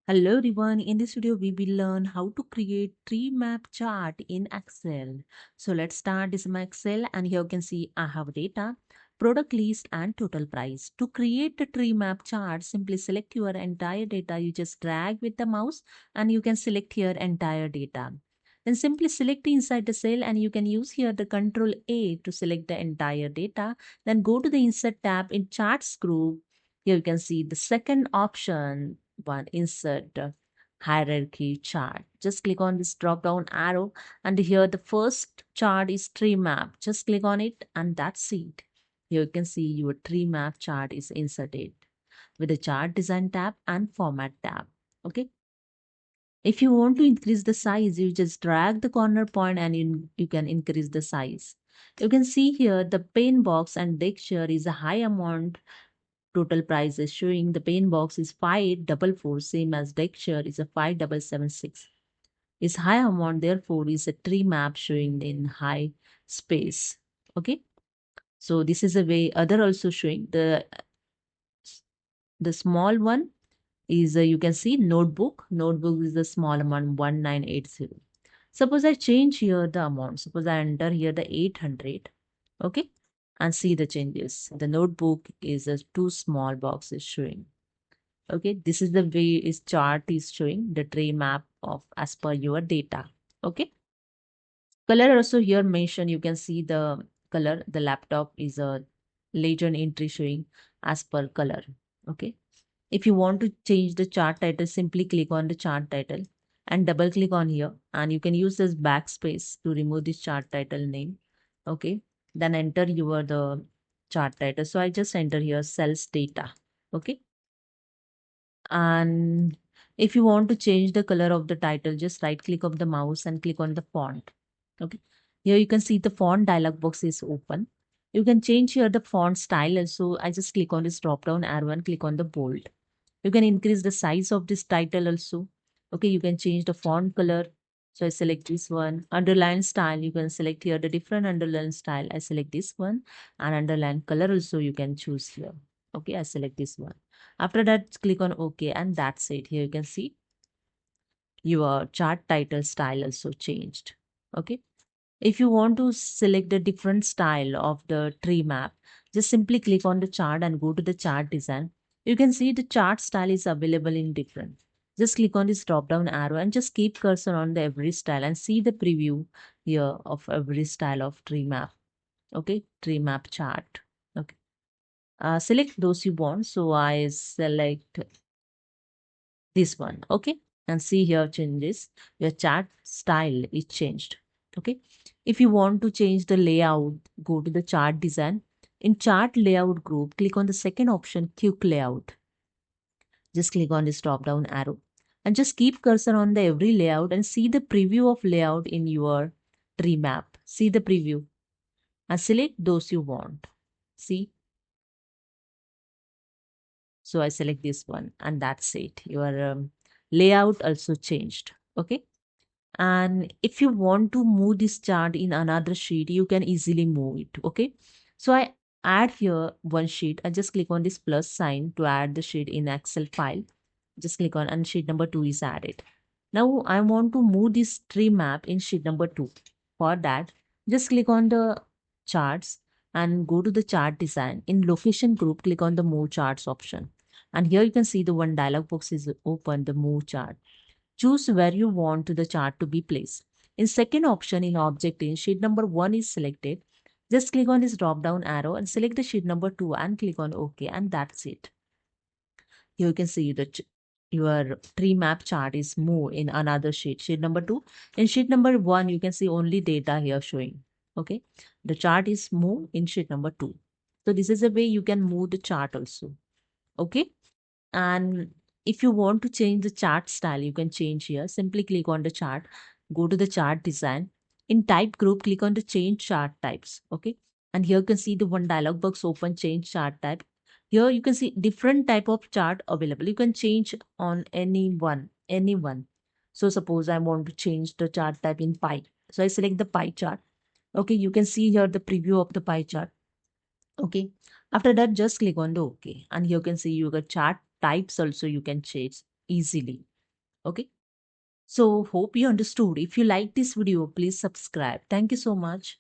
Hello everyone, in this video we will learn how to create tree map chart in Excel. So let's start. This is my Excel and here you can see I have data, product list and total price. To create the tree map chart, simply select your entire data. You just drag with the mouse and you can select here entire data. Then simply select inside the cell and you can use here the Control A to select the entire data. Then go to the Insert tab in Charts group. Here you can see the second option one, insert hierarchy chart. Just click on this drop down arrow and here the first chart is tree map. Just click on it and that's it. Here you can see your tree map chart is inserted with the chart design tab and format tab. Okay. If you want to increase the size, you just drag the corner point and you can increase the size. You can see here the pane box and texture is a high amount. Total price is showing the pane box is 544, same as deck share is a 5776. Is high amount, therefore is a tree map showing in high space. Okay. So this is a way other also showing the small one is you can see notebook. Notebook is the small amount 1980. Suppose I change here the amount. Suppose I enter here the 800. Okay. And see the changes. The notebook is a two small boxes showing. Okay, this is the way is chart is showing the tree map of as per your data. Okay, color also here mentioned. You can see the color. The laptop is a legend entry showing as per color. Okay, if you want to change the chart title, simply click on the chart title and double click on here, and you can use this backspace to remove this chart title name. Okay, then enter your the chart title. So I just enter here sales data. Okay, and if you want to change the color of the title, just right click of the mouse and click on the font. Okay. Here you can see the font dialog box is open. You can change here the font style. Also, I just click on this drop down arrow and click on the bold. You can increase the size of this title also. Okay. You can change the font color. So I select this one. Underline style. You can select here the different underline style. I select this one, and underline color also you can choose here. Okay. I select this one. After that, click on OK, and that's it. Here you can see your chart title style also changed. Okay. If you want to select the different style of the tree map, just simply click on the chart and go to the chart design. You can see the chart style is available in different. Just click on this drop down arrow and just keep cursor on the every style and see the preview here of every style of tree map. Okay, tree map chart. Okay. Select those you want. So I select this one. Okay, and see here changes. Your chart style is changed. Okay, if you want to change the layout, go to the chart design. In chart layout group, click on the second option, quick layout. Just click on this drop down arrow and just keep cursor on the every layout and see the preview of layout in your tree map. See the preview and select those you want. See, so I select this one and that's it. Your layout also changed. Okay. And if you want to move this chart in another sheet, you can easily move it. Okay. So I add here one sheet. I just click on this plus sign to add the sheet in Excel file. Just click on and sheet number 2 is added. Now I want to move this tree map in sheet number 2. For that, just click on the charts and go to the chart design. In location group, click on the move charts option. And here you can see the one dialog box is open, the move chart. Choose where you want to the chart to be placed. In second option in object in sheet number 1 is selected. Just click on this drop down arrow and select the sheet number 2 and click on OK, and that's it. Here you can see your tree map chart is moved in another sheet, sheet number 2. In sheet number 1, you can see only data here showing. Okay. The chart is moved in sheet number 2. So this is a way you can move the chart also. Okay. And if you want to change the chart style, you can change here. Simply click on the chart, go to the chart design. In type group, click on the change chart types. Okay. And here you can see the one dialog box open, change chart type. Here you can see different type of chart available. You can change on any one. So suppose I want to change the chart type in pie. So I select the pie chart. Okay. You can see here the preview of the pie chart. Okay. After that, just click on the OK. And you can see you got chart types also you can change easily. Okay. So hope you understood. If you like this video, please subscribe. Thank you so much.